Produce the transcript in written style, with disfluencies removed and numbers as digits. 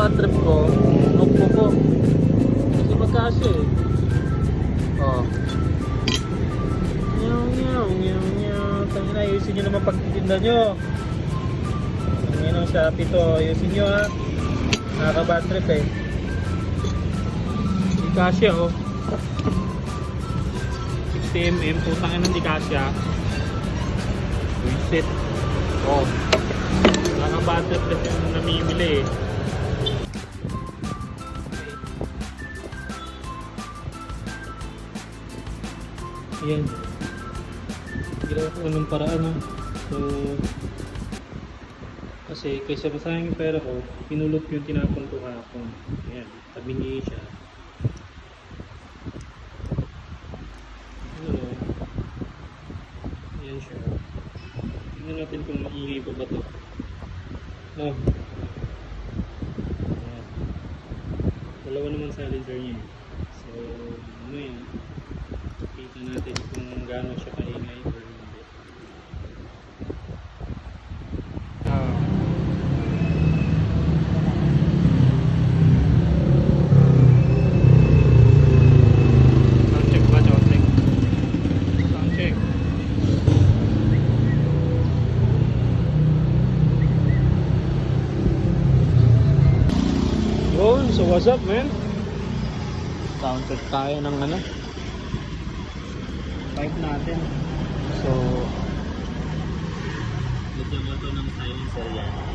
bad trip ko, notebook ko. Kasi magkasya eh. Oh. Tangin na, ayusin nyo naman pagtitinda nyo. Tangin ang Shopee to, ayusin nyo ha. Nakaka-bad trip eh. Di kasya oh. 60mm, putang ina di kasya. Reset. Oh. Nakaka-bad trip kasi yung namimili eh. Ayan. Ginawa ko anong paraan ha. So, kasi kaysa masayang yung pera ko, pinulot ko yung tinapon ko kahapon. Ayan, tabi niya siya. Ano, ayan siya. Tingnan natin kung maingay pa ba ito. No. Ayan. Dalawa naman silencer niya eh. So, ano yan. Kita natin kung gaano siya kaingay or hindi. Sound check ba? Sound check. Sound check. Yun, so what's up man? Sound check tayo ng ano pipe natin. So, lagyan mo ito ng silencer yan.